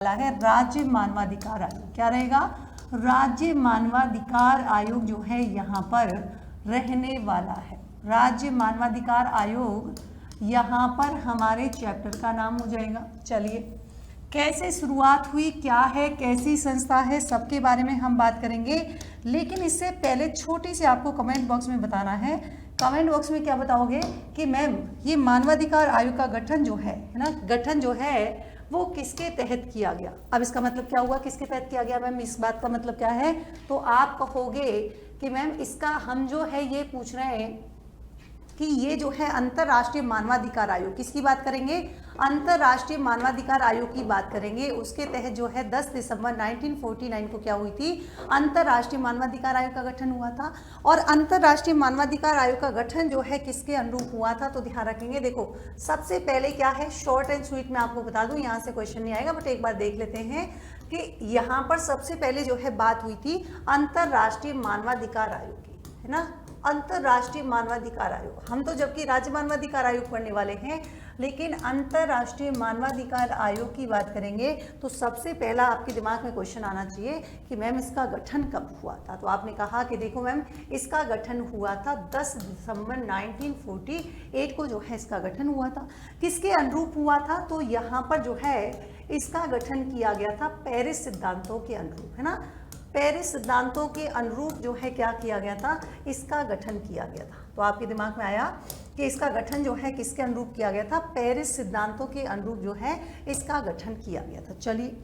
है राज्य मानवाधिकार आयोग। क्या रहेगा? राज्य मानवाधिकार आयोग जो है यहाँ पर रहने वाला है। राज्य मानवाधिकार आयोग यहाँ पर हमारे चैप्टर का नाम हो जाएगा। चलिए, कैसे शुरुआत हुई, क्या है, कैसी संस्था है, सबके बारे में हम बात करेंगे। लेकिन इससे पहले छोटी सी आपको कमेंट बॉक्स में बताना है। कमेंट बॉक्स में क्या बताओगे कि मैम ये मानवाधिकार आयोग का गठन जो है ना, गठन जो है वो किसके तहत किया गया। अब इसका मतलब क्या हुआ, किसके तहत किया गया मैम, इस बात का मतलब क्या है? तो आप कहोगे कि मैम इसका हम जो है ये पूछ रहे हैं कि ये जो है अंतर्राष्ट्रीय मानवाधिकार आयोग, किसकी बात करेंगे? अंतर्राष्ट्रीय मानवाधिकार आयोग की बात करेंगे। उसके तहत जो है 10 दिसंबर 1949 को क्या हुई थी? अंतर्राष्ट्रीय मानवाधिकार आयोग का गठन हुआ था। और अंतर्राष्ट्रीय मानवाधिकार आयोग का गठन जो है किसके अनुरूप हुआ था, तो ध्यान रखेंगे। देखो, सबसे पहले क्या है, शॉर्ट एंड स्वीट में आपको बता दूं, यहाँ से क्वेश्चन नहीं आएगा, बट एक बार देख लेते हैं कि यहाँ पर सबसे पहले जो है बात हुई थी अंतर्राष्ट्रीय मानवाधिकार आयोग की, है ना। अंतर्राष्ट्रीय मानवाधिकार आयोग, हम तो जबकि राज्य मानवाधिकार आयोग पढ़ने वाले हैं, लेकिन अंतर्राष्ट्रीय मानवाधिकार आयोग की बात करेंगे तो सबसे पहला आपके दिमाग में क्वेश्चन आना चाहिए कि मैम इसका गठन कब हुआ था। तो आपने कहा कि देखो मैम इसका गठन हुआ था 10 दिसंबर 1948 को जो है इसका गठन हुआ था। किसके अनुरूप हुआ था? तो यहाँ पर जो है इसका गठन किया गया था पेरिस सिद्धांतों के अनुरूप, है ना। पेरिस सिद्धांतों के अनुरूप जो है क्या किया गया था, इसका गठन किया गया था। तो आपके दिमाग में आया कि इसका गठन जो है किसके अनुरूप किया गया था? पेरिस सिद्धांतों के अनुरूप जो है इसका गठन किया गया था। चलिए,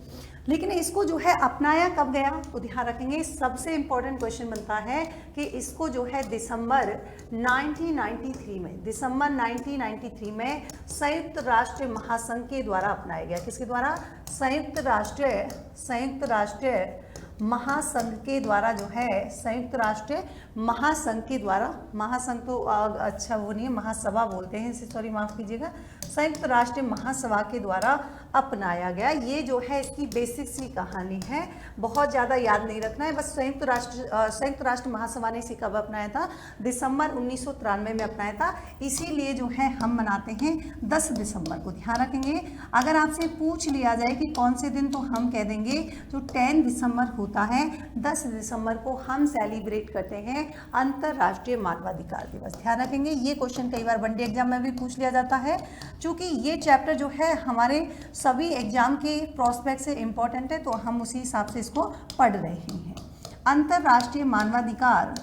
लेकिन इसको जो है अपनाया कब गया, तो ध्यान रखेंगे सबसे इंपॉर्टेंट क्वेश्चन बनता है कि इसको जो है दिसंबर 1993 में, दिसंबर 1993 में संयुक्त राष्ट्र महासंघ के द्वारा अपनाया गया। किसके द्वारा? संयुक्त राष्ट्र महासंघ के द्वारा जो है, संयुक्त राष्ट्र महासंघ के द्वारा, महासंघ तो अच्छा वो नहीं है, महासभा बोलते हैं इसे, सॉरी माफ कीजिएगा, संयुक्त राष्ट्र महासभा के द्वारा अपनाया गया। ये जो है इसकी बेसिक सी कहानी है, बहुत ज़्यादा याद नहीं रखना है, बस संयुक्त राष्ट्र महासभा ने इसे कब अपनाया था? दिसंबर 1993 में अपनाया था। इसीलिए जो है हम मनाते हैं 10 दिसंबर को। ध्यान रखेंगे, अगर आपसे पूछ लिया जाए कि कौन से दिन, तो हम कह देंगे जो 10 दिसंबर होता है, 10 दिसंबर को हम सेलिब्रेट करते हैं अंतर्राष्ट्रीय मानवाधिकार दिवस। ध्यान रखेंगे, ये क्वेश्चन कई बार वनडे एग्जाम में भी पूछ लिया जाता है। चूंकि ये चैप्टर जो है हमारे सभी एग्जाम के प्रोस्पेक्ट से इम्पोर्टेंट है, तो हम उसी हिसाब से इसको पढ़ रहे हैं। अंतर्राष्ट्रीय मानवाधिकार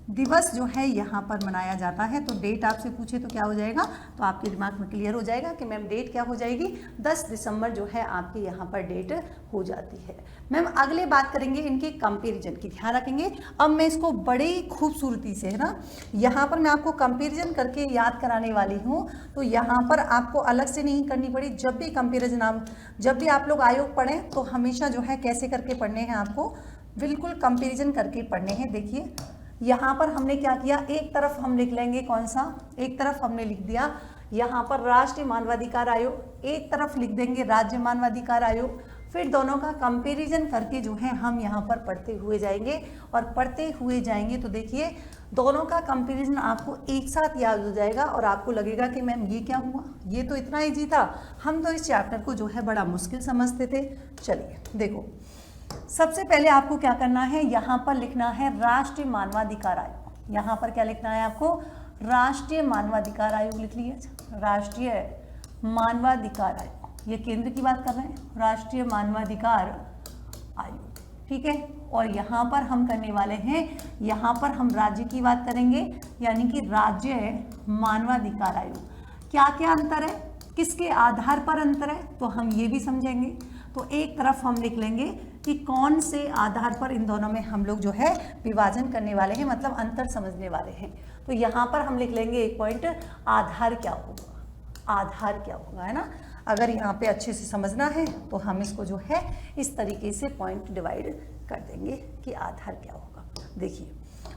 दिवस जो है यहाँ पर मनाया जाता है। तो डेट आपसे पूछे तो क्या हो जाएगा, तो आपके दिमाग में क्लियर हो जाएगा कि मैम डेट क्या हो जाएगी, 10 दिसंबर जो है आपके यहाँ पर डेट हो जाती है। मैम अगले बात करेंगे इनके कंपैरिजन की। ध्यान रखेंगे, अब मैं इसको बड़ी खूबसूरती से, है ना, यहाँ पर मैं आपको कंपैरिजन करके याद कराने वाली हूँ। तो यहाँ पर आपको अलग से नहीं करनी पड़ी। जब भी कंपैरिजन, जब भी आप लोग आयोग पढ़ें तो हमेशा जो है कैसे करके पढ़ने हैं, आपको बिल्कुल कंपेरिजन करके पढ़ने हैं। देखिए यहाँ पर हमने क्या किया, एक तरफ हम लिख लेंगे कौन सा, एक तरफ हमने लिख दिया यहाँ पर राष्ट्रीय मानवाधिकार आयोग, एक तरफ लिख देंगे राज्य मानवाधिकार आयोग। फिर दोनों का कंपैरिजन करके जो है हम यहाँ पर पढ़ते हुए जाएंगे, और पढ़ते हुए जाएंगे तो देखिए दोनों का कंपैरिजन आपको एक साथ याद हो जाएगा, और आपको लगेगा कि मैम ये क्या हुआ, ये तो इतना ईजी था, हम तो इस चैप्टर को जो है बड़ा मुश्किल समझते थे। चलिए देखो, सबसे पहले आपको क्या करना है, यहाँ पर लिखना है राष्ट्रीय मानवाधिकार आयोग। यहाँ पर क्या लिखना है आपको, राष्ट्रीय मानवाधिकार आयोग लिख लीजिए, राष्ट्रीय मानवाधिकार आयोग। ये केंद्र की बात कर रहे हैं, राष्ट्रीय मानवाधिकार आयोग, ठीक है। और यहाँ पर हम करने वाले हैं, यहाँ पर हम राज्य की बात करेंगे, यानी कि राज्य मानवाधिकार आयोग। क्या क्या अंतर है, किसके आधार पर अंतर है, तो हम ये भी समझेंगे। तो एक तरफ हम लिख लेंगे कि कौन से आधार पर इन दोनों में हम लोग जो है विभाजन करने वाले हैं, मतलब अंतर समझने वाले हैं। तो यहाँ पर हम लिख लेंगे एक पॉइंट, आधार क्या होगा, आधार क्या होगा, है ना। अगर यहाँ पे अच्छे से समझना है तो हम इसको जो है इस तरीके से पॉइंट डिवाइड कर देंगे कि आधार क्या होगा। देखिए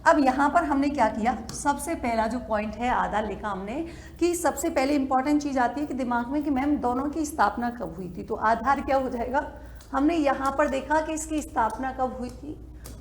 अब यहाँ पर हमने क्या किया, सबसे पहला जो पॉइंट है आधार लिखा हमने, कि सबसे पहले इंपॉर्टेंट चीज आती है कि दिमाग में कि मैम दोनों की स्थापना कब हुई थी। तो आधार क्या हो जाएगा, हमने यहाँ पर देखा कि इसकी स्थापना कब हुई थी।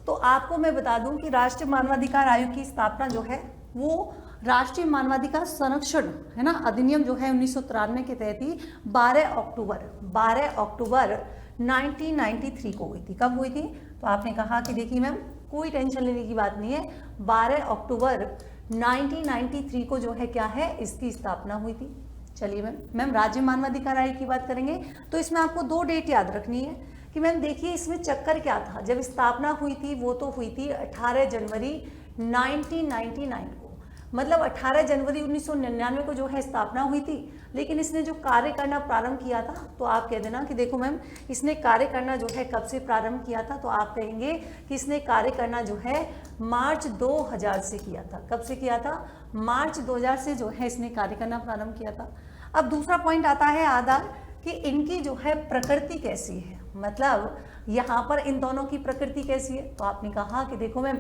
तो आपको मैं बता दूं कि राष्ट्रीय मानवाधिकार आयोग की स्थापना जो है वो राष्ट्रीय मानवाधिकार संरक्षण, है ना, अधिनियम जो है 1993 के तहत ही 12 अक्टूबर 1993 को हुई थी। कब हुई थी? तो आपने कहा कि देखिए मैम कोई टेंशन लेने की बात नहीं है, 12 अक्टूबर 1993 को जो है क्या है, इसकी स्थापना हुई थी। चलिए मैम राज्य मानवाधिकार आयोग की बात करेंगे तो इसमें आपको 2 डेट याद रखनी है कि मैम देखिए इसमें चक्कर क्या था। जब स्थापना हुई थी वो तो हुई थी 18 जनवरी 1999 को, मतलब 18 जनवरी 1999 को जो है स्थापना हुई थी। लेकिन इसने जो कार्य करना प्रारंभ किया था तो आप कह देना कि देखो मैम इसने कार्य करना जो है कब से प्रारंभ किया था, तो आप कहेंगे कि इसने कार्य करना जो है मार्च 2000 से किया था। कब से किया था? मार्च 2000 से जो है इसने कार्य करना प्रारंभ किया था। अब दूसरा पॉइंट आता है आधार कि इनकी जो है प्रकृति कैसी है, मतलब यहाँ पर इन दोनों की प्रकृति कैसी है। तो आपने कहा कि देखो मैम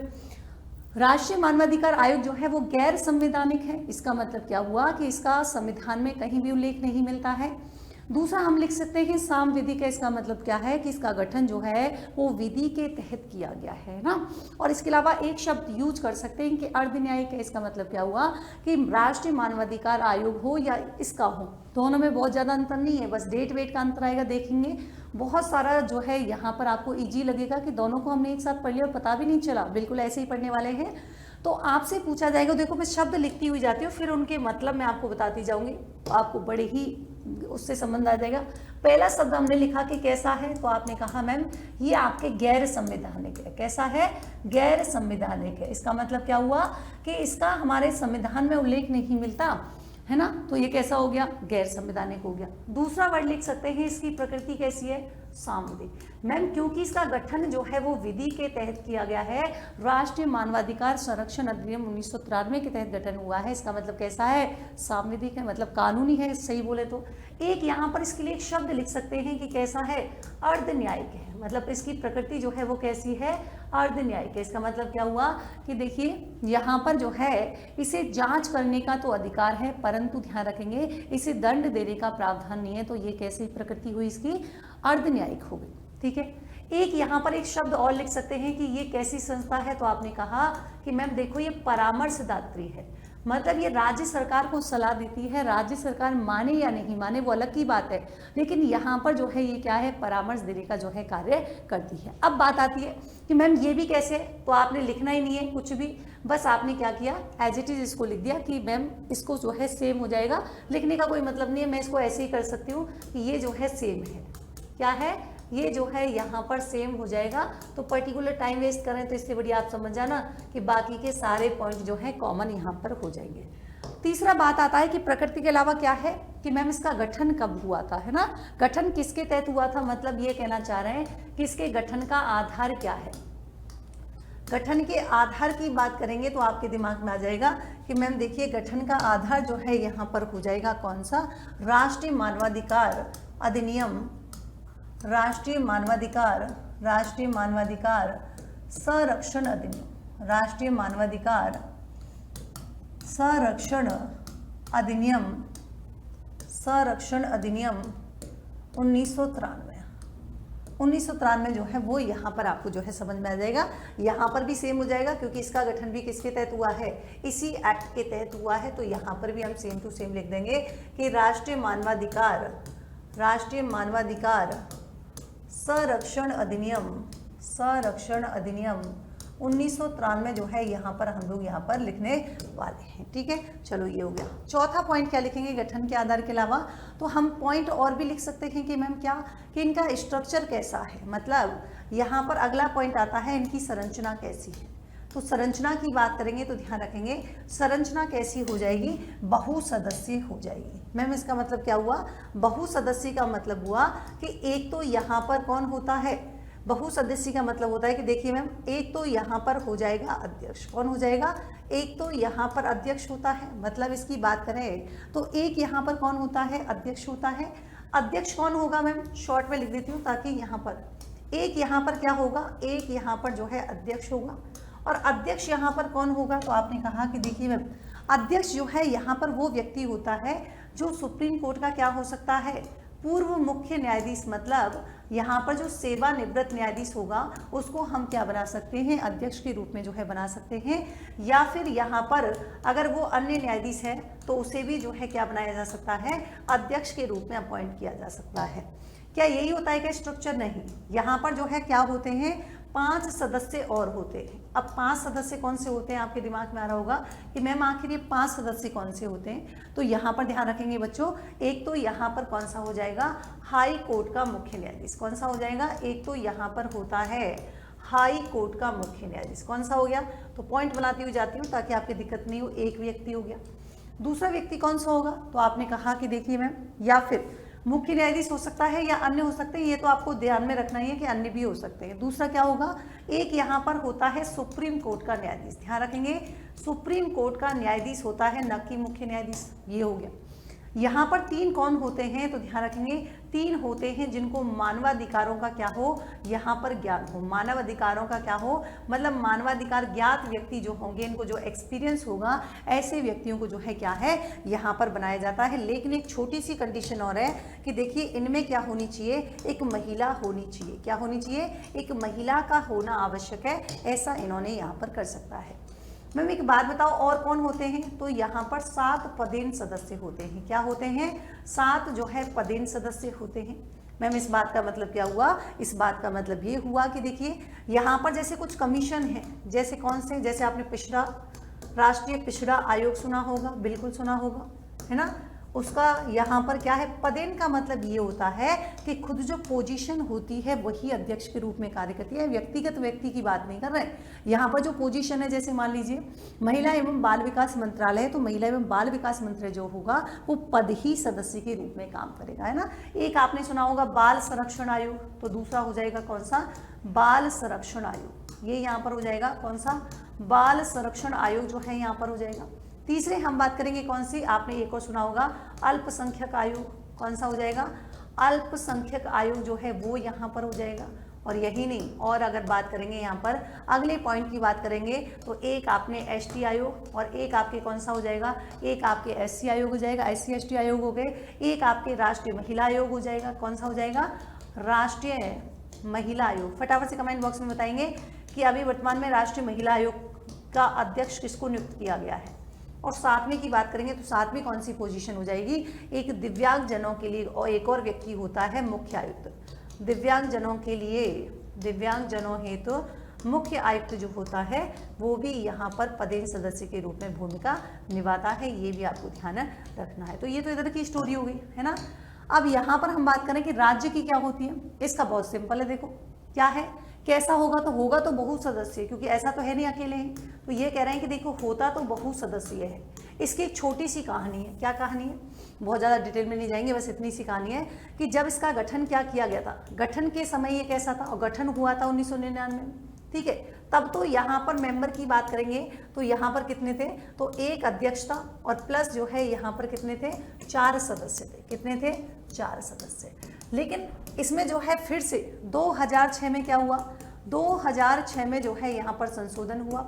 राष्ट्रीय मानवाधिकार आयोग जो है वो गैर संवैधानिक है। इसका मतलब क्या हुआ कि इसका संविधान में कहीं भी उल्लेख नहीं मिलता है। दूसरा हम लिख सकते हैं सामविधिक है। इसका मतलब क्या है कि इसका गठन जो है वो विधि के तहत किया गया है ना। और इसके अलावा एक शब्द यूज कर सकते हैं कि अर्धन्यायिक है। इसका मतलब क्या हुआ कि राष्ट्रीय मानवाधिकार आयोग हो या इसका हो, दोनों में बहुत ज़्यादा अंतर नहीं है, बस डेट वेट का अंतर आएगा। देखेंगे बहुत सारा जो है यहाँ पर आपको इजी लगेगा कि दोनों को हमने एक साथ पढ़ लिया और पता भी नहीं चला, बिल्कुल ऐसे ही पढ़ने वाले हैं। तो आपसे पूछा जाएगा, देखो मैं शब्द लिखती हुई जाती हूँ फिर उनके मतलब मैं आपको बताती जाऊंगी, तो आपको बड़े ही उससे संबंध आ जाएगा। पहला शब्द हमने लिखा कि कैसा है, तो आपने कहा मैम ये आपके गैर संवैधानिक है। कैसा है? गैर संवैधानिक है। इसका मतलब क्या हुआ कि इसका हमारे संविधान में उल्लेख नहीं मिलता है ना, तो ये कैसा हो गया? गैर संवैधानिक हो गया। दूसरा वर्ड लिख सकते हैं इसकी प्रकृति कैसी है? सामविधिक। मैम क्योंकि इसका गठन जो है वो विधि के तहत किया गया है, राष्ट्रीय मानवाधिकार संरक्षण अधिनियम 1993 के तहत गठन हुआ है। इसका मतलब कैसा है? सामविधिक है, मतलब कानूनी है सही बोले तो। एक यहाँ पर इसके लिए एक शब्द लिख सकते हैं कि कैसा है? अर्धन्यायिक है, मतलब इसकी प्रकृति जो है वो कैसी है? अर्धन्यायिक है। इसका मतलब क्या हुआ कि देखिए यहाँ पर जो है इसे जांच करने का तो अधिकार है, परंतु ध्यान रखेंगे इसे दंड देने का प्रावधान नहीं है। तो ये कैसी प्रकृति हुई इसकी? अर्धन्यायिक हो गई। ठीक है, एक यहाँ पर एक शब्द और लिख सकते हैं कि ये कैसी संस्था है, तो आपने कहा कि मैम देखो ये परामर्शदात्री है, मतलब ये राज्य सरकार को सलाह देती है। राज्य सरकार माने या नहीं माने वो अलग की बात है, लेकिन यहाँ पर जो है ये क्या है? परामर्श देने का जो है कार्य करती है। अब बात आती है कि मैम ये भी कैसे है, तो आपने लिखना ही नहीं है कुछ भी, बस आपने क्या किया एज इट इज इसको लिख दिया कि मैम इसको जो है सेम हो जाएगा। लिखने का कोई मतलब नहीं है, मैं इसको ऐसे ही कर सकती हूँ कि ये जो है सेम है। क्या है? ये जो है यहाँ पर सेम हो जाएगा। तो पर्टिकुलर टाइम वेस्ट करें तो इससे बढ़िया आप समझ जाना कि बाकी के सारे पॉइंट जो है कॉमन यहाँ पर हो जाएंगे। तीसरा बात आता है कि प्रकृति के अलावा क्या है कि मैम इसका गठन कब हुआ था, है ना। गठन किसके तहत हुआ था, मतलब ये कहना चाह रहे हैं कि इसके गठन का आधार क्या है। गठन के आधार की बात करेंगे तो आपके दिमाग में आ जाएगा कि मैम देखिए गठन का आधार जो है यहाँ पर हो जाएगा कौन सा? राष्ट्रीय मानवाधिकार अधिनियम, राष्ट्रीय मानवाधिकार संरक्षण अधिनियम, राष्ट्रीय मानवाधिकार संरक्षण अधिनियम 1993 जो है वो यहाँ पर आपको जो है समझ में आ जाएगा। यहाँ पर भी सेम हो जाएगा क्योंकि इसका गठन भी किसके तहत हुआ है? इसी एक्ट के तहत हुआ है। तो यहाँ पर भी हम सेम टू सेम लिख देंगे कि राष्ट्रीय मानवाधिकार संरक्षण अधिनियम 1993 जो है यहाँ पर हम लोग यहाँ पर लिखने वाले हैं। ठीक है, चलो ये हो गया। चौथा पॉइंट क्या लिखेंगे गठन के आधार के अलावा? तो हम पॉइंट और भी लिख सकते हैं कि मैम क्या कि इनका स्ट्रक्चर कैसा है, मतलब यहाँ पर अगला पॉइंट आता है इनकी संरचना कैसी है। तो संरचना की बात करेंगे तो ध्यान रखेंगे संरचना कैसी हो जाएगी? बहुसदस्यीय हो जाएगी। मैम इसका मतलब क्या हुआ? बहुसदस्यीय का मतलब हुआ कि एक तो यहाँ पर कौन होता है? बहुसदस्यीय का मतलब होता है कि देखिए मैम एक तो यहाँ पर हो जाएगा अध्यक्ष। कौन हो जाएगा? एक तो यहाँ पर अध्यक्ष होता है, मतलब इसकी बात करें तो एक यहाँ पर कौन होता है? अध्यक्ष होता है। अध्यक्ष कौन होगा मैम? शॉर्ट में लिख देती हूँ ताकि यहाँ पर एक यहाँ पर क्या होगा? एक यहाँ पर जो है अध्यक्ष होगा। और अध्यक्ष यहाँ पर कौन होगा? तो आपने कहा कि देखिए मैम अध्यक्ष जो है यहाँ पर वो व्यक्ति होता है जो सुप्रीम कोर्ट का क्या हो सकता है? पूर्व मुख्य न्यायाधीश, मतलब यहाँ पर जो सेवानिवृत्त न्यायाधीश होगा उसको हम क्या बना सकते हैं? अध्यक्ष के रूप में जो है बना सकते हैं। या फिर यहाँ पर अगर वो अन्य न्यायाधीश है तो उसे भी जो है क्या बनाया जा सकता है? अध्यक्ष के रूप में अपॉइंट किया जा सकता है। क्या यही होता है क्या स्ट्रक्चर? नहीं, यहाँ पर जो है क्या होते हैं, 5 सदस्य और होते हैं। अब 5 सदस्य कौन से होते हैं, आपके दिमाग में आ रहा होगा कि मैम आखिर ये 5 सदस्य कौन से होते हैं। तो यहाँ पर ध्यान रखेंगे बच्चों, एक तो यहाँ पर कौन सा हो जाएगा, हाई कोर्ट का मुख्य न्यायाधीश। कौन सा हो जाएगा, एक तो यहाँ पर होता है हाई कोर्ट का मुख्य न्यायाधीश। कौन सा हो गया, तो पॉइंट बनाती हुई जाती हूँ ताकि आपकी दिक्कत नहीं हो। एक व्यक्ति हो गया। दूसरा व्यक्ति कौन सा होगा, तो आपने कहा कि देखिए मैम, या फिर मुख्य न्यायाधीश हो सकता है या अन्य हो सकते हैं, ये तो आपको ध्यान में रखना ही है कि अन्य भी हो सकते हैं। दूसरा क्या होगा, एक यहाँ पर होता है सुप्रीम कोर्ट का न्यायाधीश। ध्यान रखेंगे, सुप्रीम कोर्ट का न्यायाधीश होता है, न कि मुख्य न्यायाधीश। ये हो गया। यहाँ पर 3 कौन होते हैं, तो ध्यान रखेंगे 3 होते हैं जिनको मानवाधिकारों का क्या हो, यहाँ पर ज्ञान हो। मानवाधिकारों का क्या हो, मतलब मानवाधिकार ज्ञात व्यक्ति जो होंगे, इनको जो एक्सपीरियंस होगा, ऐसे व्यक्तियों को जो है क्या है यहाँ पर बनाया जाता है। लेकिन एक छोटी सी कंडीशन और है कि देखिए इनमें क्या होनी चाहिए, एक महिला होनी चाहिए। क्या होनी चाहिए, एक महिला का होना आवश्यक है। ऐसा इन्होंने यहाँ पर कर सकता है। मैम एक बात बताओ, और कौन होते हैं, तो यहाँ पर 7 पदेन सदस्य होते हैं। क्या होते हैं, 7 जो है पदेन सदस्य होते हैं। मैम इस बात का मतलब क्या हुआ, इस बात का मतलब ये हुआ कि देखिए यहाँ पर जैसे कुछ कमीशन है, जैसे कौन से, जैसे आपने राष्ट्रीय पिछड़ा आयोग सुना होगा, बिल्कुल सुना होगा, है ना। उसका यहाँ पर क्या है, पदेन का मतलब ये होता है कि खुद जो पोजीशन होती है वही अध्यक्ष के रूप में कार्य करती है। व्यक्तिगत व्यक्ति की बात नहीं कर रहे हैं यहाँ पर। जो पोजीशन है, जैसे मान लीजिए महिला एवं बाल विकास मंत्रालय है, तो महिला एवं बाल विकास मंत्री जो होगा वो पद ही सदस्य के रूप में काम करेगा, है ना। एक आपने सुना होगा बाल संरक्षण आयोग, तो दूसरा हो जाएगा कौन सा, बाल संरक्षण आयोग। ये यहाँ पर हो जाएगा कौन सा, बाल संरक्षण आयोग जो है यहाँ पर हो जाएगा। तीसरे हम बात करेंगे कौन सी, आपने एक और सुना होगा अल्पसंख्यक आयोग। कौन सा हो जाएगा, अल्पसंख्यक आयोग जो है वो यहाँ पर हो जाएगा। और यही नहीं, और अगर बात करेंगे यहाँ पर अगले पॉइंट की बात करेंगे, तो एक आपने एसटी आयोग, और एक आपके कौन सा हो जाएगा, एक आपके एससी आयोग हो जाएगा, एससी एसटी आयोग हो गए। एक आपके राष्ट्रीय महिला आयोग हो जाएगा। कौन सा हो जाएगा, राष्ट्रीय महिला आयोग। फटाफट से कमेंट बॉक्स में बताएंगे कि अभी वर्तमान में राष्ट्रीय महिला आयोग का अध्यक्ष किसको नियुक्त किया गया है। और 7वें की बात करेंगे तो 7वीं कौन सी पोजीशन हो जाएगी, एक दिव्यांग जनों के लिए और एक और व्यक्ति होता है मुख्य आयुक्त। दिव्यांग जनों के लिए, दिव्यांग जनों हेतु मुख्य आयुक्त जो होता है वो भी यहाँ पर पदेन सदस्य के रूप में भूमिका निभाता है। ये भी आपको ध्यान रखना है। तो ये तो इधर की स्टोरी हो गई, है ना। अब यहाँ पर हम बात करें कि राज्य की क्या होती है, इसका बहुत सिंपल है। देखो क्या है, कैसा होगा तो बहु सदस्य, क्योंकि ऐसा तो है नहीं अकेले हैं। तो ये कह रहे हैं कि देखो होता तो बहु सदस्य है। इसकी एक छोटी सी कहानी है। क्या कहानी है, बहुत ज़्यादा डिटेल में नहीं जाएंगे, बस इतनी सी कहानी है कि जब इसका गठन क्या किया गया था, गठन के समय ये कैसा था, और गठन हुआ था 1999 में, ठीक है। तब तो यहाँ पर मेंबर की बात करेंगे तो यहाँ पर कितने थे, तो एक अध्यक्ष था और प्लस जो है यहाँ पर कितने थे, 4 सदस्य थे। कितने थे, 4 सदस्य। लेकिन इसमें जो है फिर से 2006 में क्या हुआ, 2006 में जो है यहाँ पर संशोधन हुआ।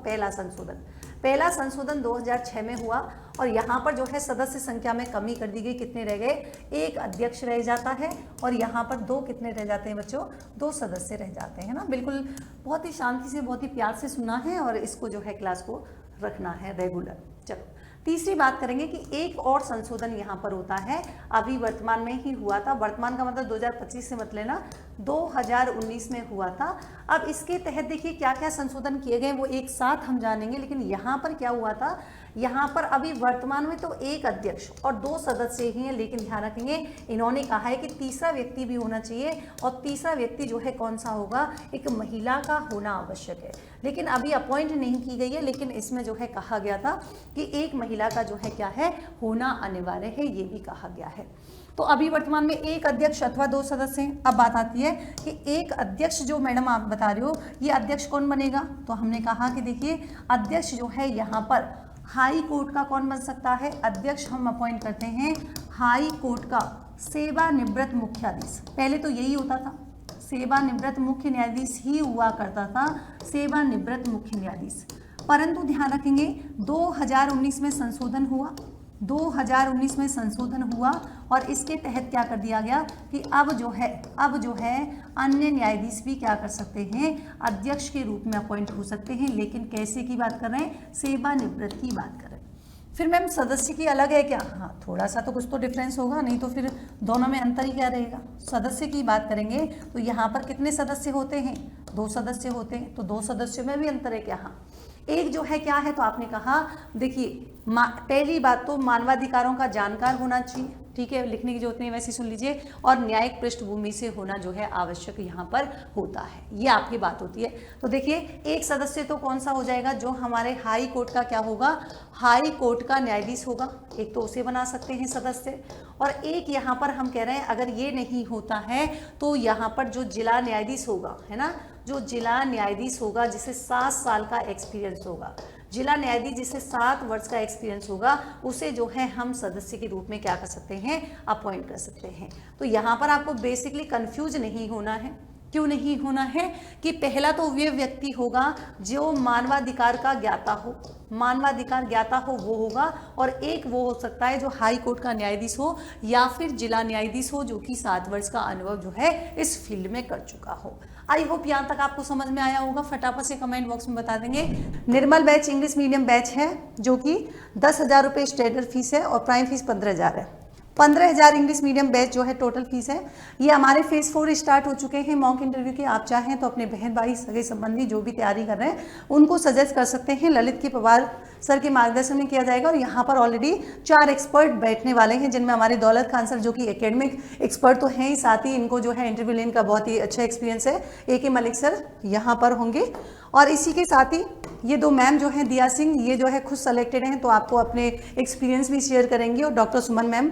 पहला संशोधन 2006 में हुआ और यहाँ पर जो है सदस्य संख्या में कमी कर दी गई। कितने रह गए, एक अध्यक्ष रह जाता है और यहाँ पर 2 कितने रह जाते हैं बच्चों, 2 सदस्य रह जाते हैं ना। बिल्कुल बहुत ही शांति से, बहुत ही प्यार से सुना है और इसको जो है क्लास को रखना है रेगुलर। चलो तीसरी बात करेंगे कि एक और संशोधन यहाँ पर होता है, अभी वर्तमान में ही हुआ था। वर्तमान का मतलब 2025 से मत लेना, 2019 में हुआ था। अब इसके तहत देखिए क्या क्या संशोधन किए गए वो एक साथ हम जानेंगे। लेकिन यहाँ पर क्या हुआ था, यहाँ पर अभी वर्तमान में तो एक अध्यक्ष और 2 सदस्य ही हैं, लेकिन ध्यान रखेंगे इन्होंने कहा है कि तीसरा व्यक्ति भी होना चाहिए और तीसरा व्यक्ति जो है कौन सा होगा, एक महिला का होना आवश्यक है। लेकिन अभी अपॉइंट नहीं की गई है, लेकिन इसमें जो है कहा गया था कि एक महिला का जो है क्या है, होना अनिवार्य है, ये भी कहा गया है। तो अभी वर्तमान में एक अध्यक्ष अथवा 2 सदस्य हैं। अब बात आती है कि एक अध्यक्ष जो मैडम आप बता रहे हो, ये अध्यक्ष कौन बनेगा, तो हमने कहा कि देखिए अध्यक्ष जो है यहाँ पर हाई कोर्ट का कौन बन सकता है, अध्यक्ष हम अपॉइंट करते हैं हाई कोर्ट का सेवानिवृत्त मुख्याधीश। पहले तो यही होता था, सेवानिवृत्त मुख्य न्यायाधीश ही हुआ करता था, सेवानिवृत्त मुख्य न्यायाधीश। परंतु ध्यान रखेंगे 2019 में संशोधन हुआ, 2019 में संशोधन हुआ और इसके तहत क्या कर दिया गया कि अब जो है अन्य न्यायाधीश भी क्या कर सकते हैं, अध्यक्ष के रूप में अपॉइंट हो सकते हैं। लेकिन कैसे की बात कर रहे हैं, सेवानिवृत्त की बात कर रहे हैं। फिर मैम सदस्य की अलग है क्या? हाँ, थोड़ा सा तो कुछ तो डिफरेंस होगा, नहीं तो फिर दोनों में अंतर ही क्या रहेगा। सदस्य की बात करेंगे तो यहाँ पर कितने सदस्य होते हैं? 2 सदस्य होते हैं, तो 2 सदस्यों में भी अंतर है क्या? हाँ, एक जो है क्या है, तो आपने कहा देखिए पहली बात तो मानवाधिकारों का जानकार होना चाहिए, ठीक है, लिखने की जरूरत नहीं, वैसे सुन लीजिए, और न्यायिक पृष्ठभूमि से होना जो है आवश्यक यहाँ पर होता है, ये आपकी बात होती है। तो देखिए एक सदस्य तो कौन सा हो जाएगा, जो हमारे हाई कोर्ट का क्या होगा, हाई कोर्ट का न्यायाधीश होगा, एक तो उसे बना सकते हैं सदस्य। और एक यहाँ पर हम कह रहे हैं अगर ये नहीं होता है तो यहाँ पर जो जिला न्यायाधीश होगा, है ना, जो जिला न्यायाधीश होगा जिसे 7 साल का एक्सपीरियंस होगा, जिला न्यायाधीश जिसे 7 वर्ष का एक्सपीरियंस होगा, उसे जो है हम सदस्य के रूप में क्या कर सकते हैं, अपॉइंट कर सकते हैं। तो यहाँ पर आपको बेसिकली कंफ्यूज नहीं होना है। क्यों नहीं होना है कि पहला तो वे व्यक्ति होगा जो मानवाधिकार का ज्ञाता हो, मानवाधिकार ज्ञाता हो वो होगा, और एक वो हो सकता है जो हाई कोर्ट का न्यायाधीश हो या फिर जिला न्यायाधीश हो जो कि 7 वर्ष का अनुभव जो है इस फील्ड में कर चुका हो। आई होप यहाँ तक आपको समझ में आया होगा। फटाफट से कमेंट बॉक्स में बता देंगे। निर्मल बैच इंग्लिश मीडियम बैच है जो कि 10,000 रुपये स्टैंडर्ड फीस है और प्राइम फीस 15,000 है। 15,000 इंग्लिश मीडियम बैच जो है टोटल फीस है। ये हमारे फेज 4 स्टार्ट हो चुके हैं मॉक इंटरव्यू के। आप चाहें तो अपने बहन भाई सगे संबंधी जो भी तैयारी कर रहे हैं उनको सजेस्ट कर सकते हैं। ललित के पवार सर के मार्गदर्शन में किया जाएगा और यहाँ पर ऑलरेडी 4 एक्सपर्ट बैठने वाले हैं, जिनमें हमारे दौलत खान सर जो कि एकेडमिक एक्सपर्ट तो हैं ही, साथ ही इनको जो है इंटरव्यू लेने का बहुत ही अच्छा एक्सपीरियंस है। AK मलिक सर यहाँ पर होंगे और इसी के साथ ही ये 2 मैम जो हैं दिया सिंह, ये जो है खुद सेलेक्टेड हैं तो आपको अपने एक्सपीरियंस भी शेयर करेंगी। और डॉक्टर सुमन मैम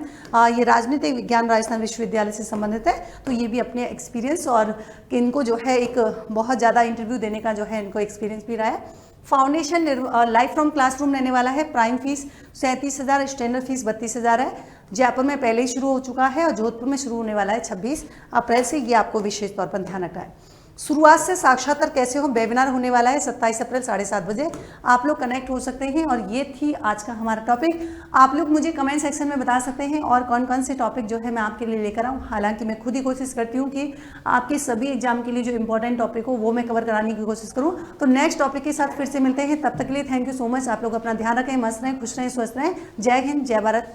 ये राजनीतिक विज्ञान राजस्थान विश्वविद्यालय से संबंधित है, तो ये भी अपने एक्सपीरियंस और इनको जो है एक बहुत ज़्यादा इंटरव्यू देने का जो है इनको एक्सपीरियंस भी रहा है। फाउंडेशन लाइफ फ्रॉम क्लासरूम रहने वाला है। प्राइम फीस 37,000, स्टैंडर्ड फीस 32,000 है। जयपुर में पहले ही शुरू हो चुका है और जोधपुर में शुरू होने वाला है 26 अप्रैल से। ये आपको विशेष तौर पर ध्यान रखना है। शुरुआत से साक्षात्कार कैसे हो, वेबिनार होने वाला है 27 अप्रैल 7:30 बजे। आप लोग कनेक्ट हो सकते हैं और ये थी आज का हमारा टॉपिक। आप लोग मुझे कमेंट सेक्शन में बता सकते हैं और कौन कौन से टॉपिक जो है मैं आपके लिए लेकर आऊँ। हालांकि मैं खुद ही कोशिश करती हूँ कि आपके सभी एग्जाम के लिए जो इंपॉर्टेंट टॉपिक हो वो मैं कवर कराने की कोशिश करूँ। तो नेक्स्ट टॉपिक के साथ फिर से मिलते हैं, तब तक के लिए थैंक यू सो मच। आप लोग अपना ध्यान रखें, मस्त रहें, खुश रहें, स्वस्थ रहें। जय हिंद, जय भारत।